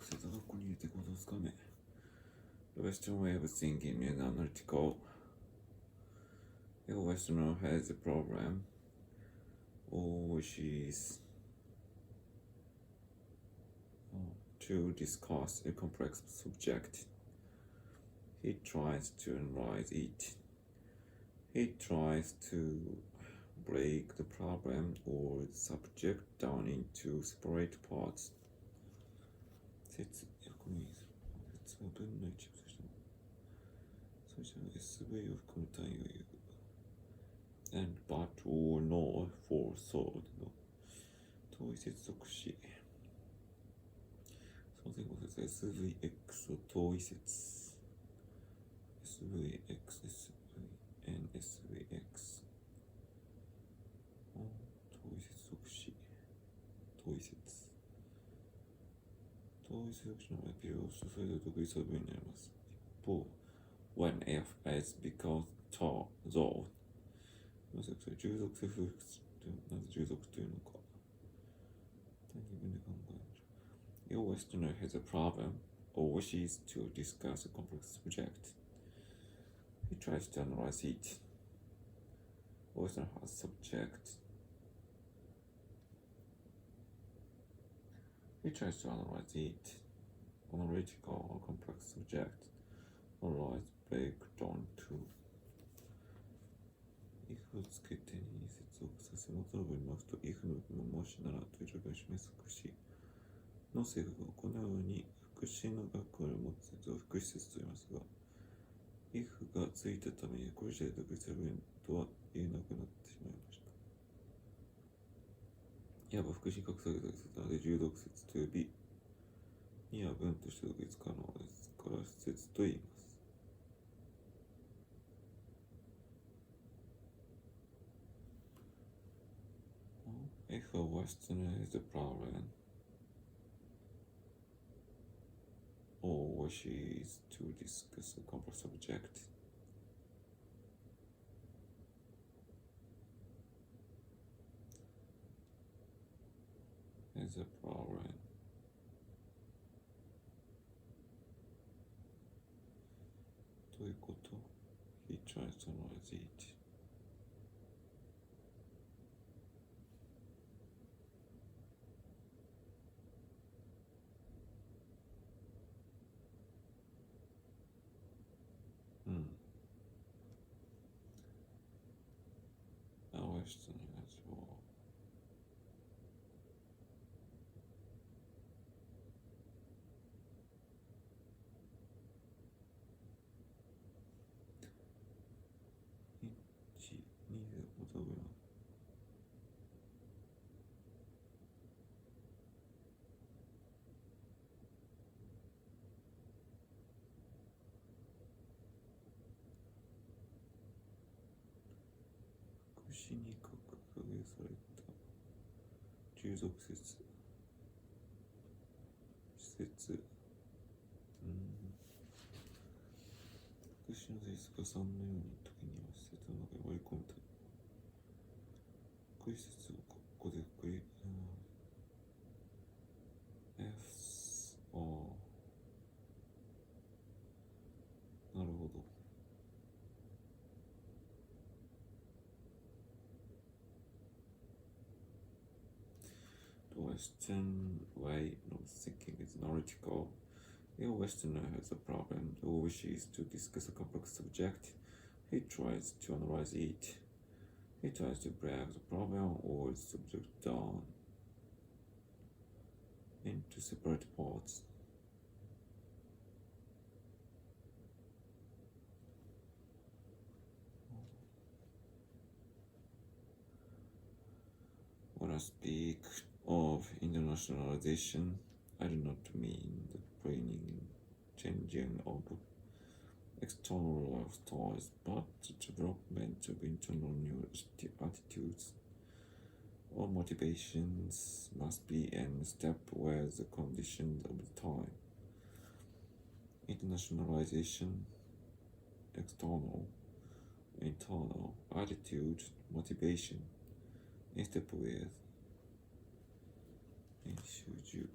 生と学校に入れて行動つかめ。The Western way of thinking is analytical. The Westerner has a problem, or she's to discuss a complex subject. He tries to analyze it. He tries to break the problem or the subject down into separate parts. 説は文の一部としても、それじゃ SV を含む単位を言う。and but or no for sword の同意接続詞。その前後説 SVX を同意説。SVX、SVN、SVX。同意接続詞。同意説。同意接続詞の場合、ピルをそれぞれ独立する文になります。一方、when F is because though従属性不服というのはなぜ従属というのか単に文で考えましょう。Your Westerner has a problem or wishes to discuss a complex subject. He tries to analyze it. Westerner has subject. He tries to analyze it. Analytical or complex subject. Analyze break down to if をつけてに接続させ元の文に回すと if の部分もしならという状況を示す副詞の性格をこのように副詞の学を持つ説を副詞説と言いますが if がついたためにこれ自体独立する文とは言えなくなってしまいました。いわば副詞格下げた説なので従属説と呼びには文として独立可能ですから説と言います。If a Westerner has a problem or wishes to discuss a complex subject, has a problemということ He tries to analyze it. A Westerner as well.副詞に格下げされた従属説施設副詞の性質が3のように時には施設の中に割り込むため副詞説をここでくりF なるほど。The Western way of thinking is analytical. The Westerner has a problem or wishes to discuss a complex subject. He tries to analyze it. He tries to break the problem or the subject down into separate parts. When I speak of internationalization, I do not mean the bringing, changing of external lifestyles, but the development of internal new attitudes or motivations must be in step with the conditions of the time. Internationalization, external, internal, attitude, motivation, in step with 練習10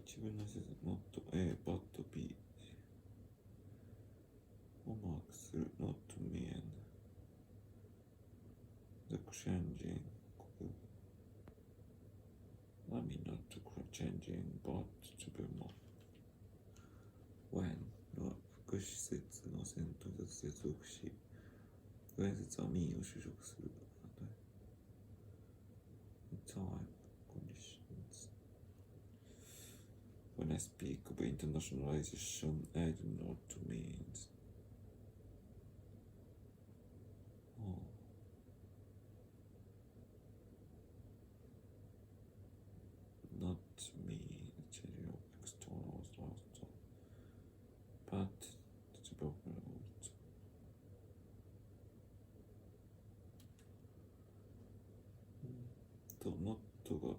一文の説 not A but B をマークする not mean the changing not changing but 自分も when の副詞節の先頭に接続し前節は mean を修飾する time conditions when I speak of internationalization I do not mean not me external but not が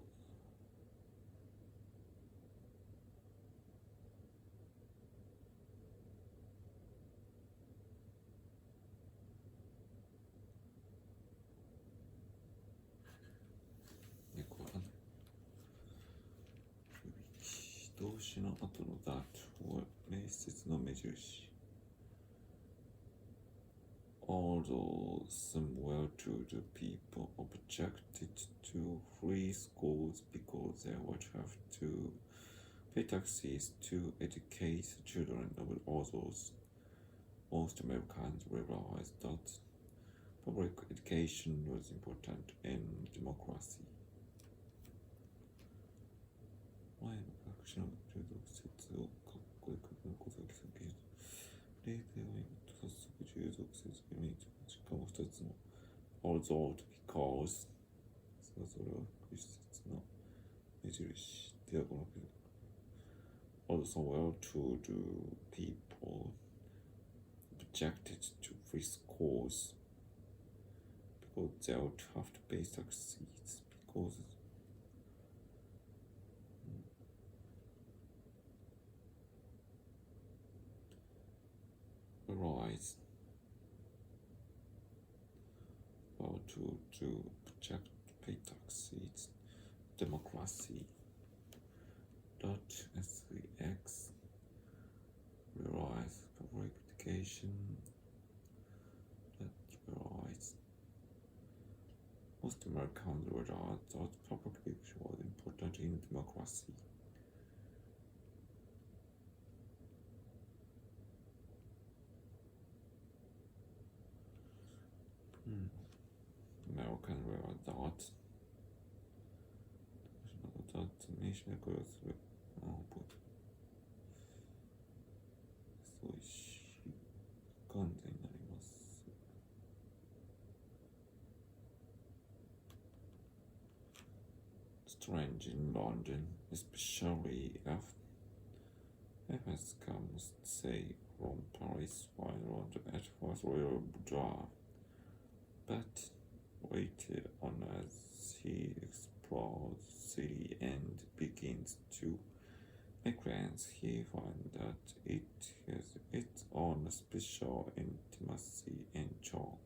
動詞の後の that は名詞節の目印 Although some well-to-do people objected to free schools because they would have to pay taxes to educate the children of others, most Americans realized that public education was important in democracy. 前の学者の中毒説をかっこよく書くことが基礎技術例では早速従属説明にしかも2つの although because それぞれは副詞節の目印ではこの also well-to-do people objected to free schools because they would have to pay taxes because rise how to project pay taxes democracy .SEX realize public education realize most Americans realize that public education was important in democracy. American realize that nation across theそういう完全になります。Strange in London, especially if it comes, say, from Paris, while London at first will drive, but later on as he explores the city and begins to make friends, he finds that it has its own special intimacy and charm.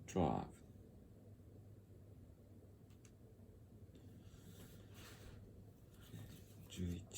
Drive. 11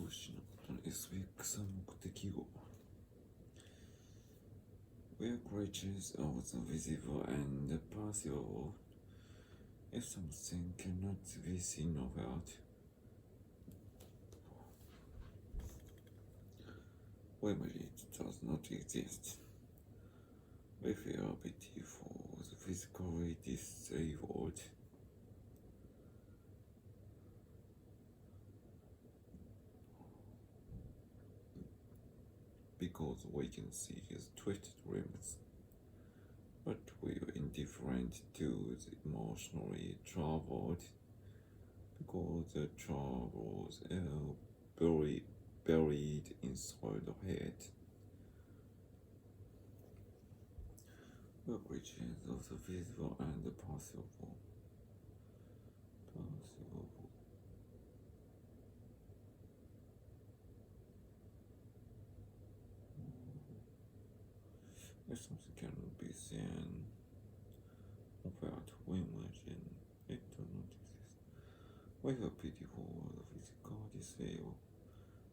動詞のことの SX は目的語。Where creatures of the visible and the perceivable, if something cannot be seen or felt, when it does not exist, we feel pity for the physically disabled. Because we can see his twisted limbs, but we are indifferent to the emotionally troubled, because the troubles are buried inside the head. The creatures of the visible and the perceivable. If something cannot be seen or felt, we imagine it does not exist. We have pity for the physical disabled,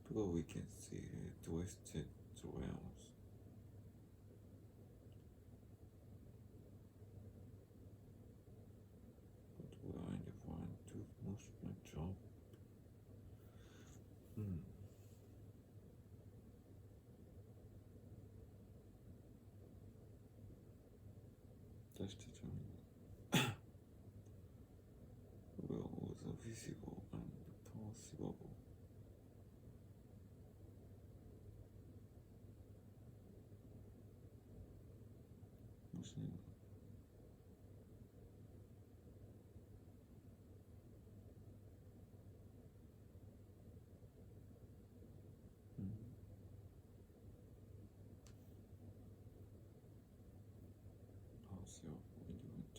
because we can see the twisted realms. But we are indifferent to emotional job. 出してちゃうの Will the visible and perceivable. もしねperceivable element.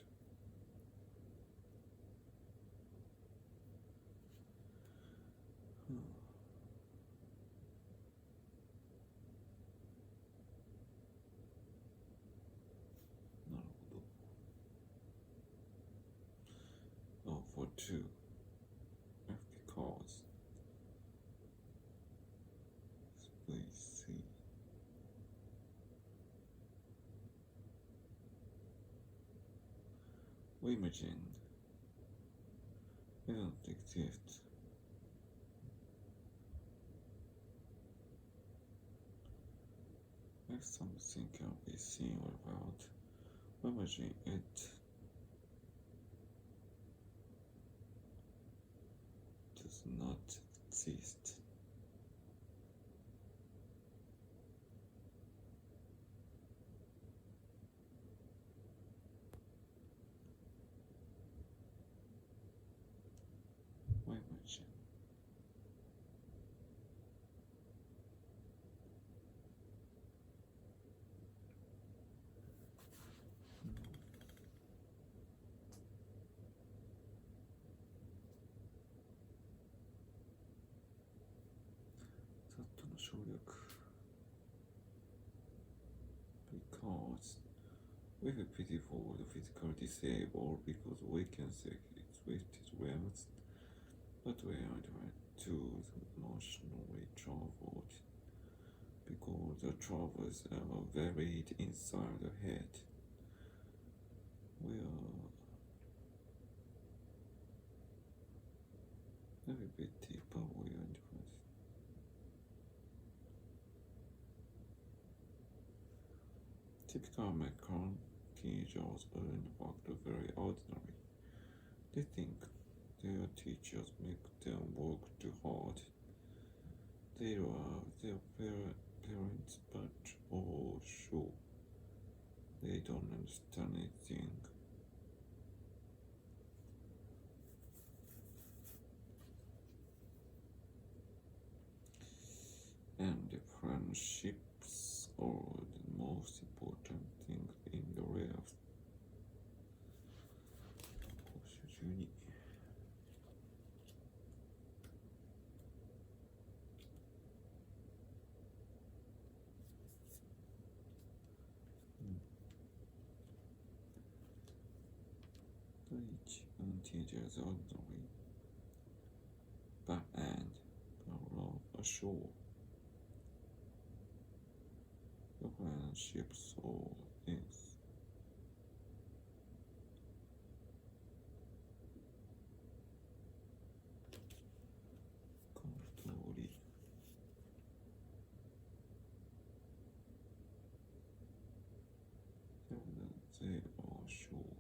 なるほど。For two, because we see we imagine they don't exist. If something can be seen or felt, we imagine it does not exist. We imagine. That の省略 because we have pity for the physically disabled, because we can see its twisted limbs, but we are indifferent to the emotionally troubled, because the troubles are buried inside the head. We are very pity, but we are indifferent. Typical American teenagers are in fact very ordinary. They think their teachers make them work too hard. They love their parents, but oh sure, they don't understand anything. And the friendships are the most important thing in the life. 12第1 teenagers ordinary, but and love a shore. When ships or things. Comfortably. They are shore.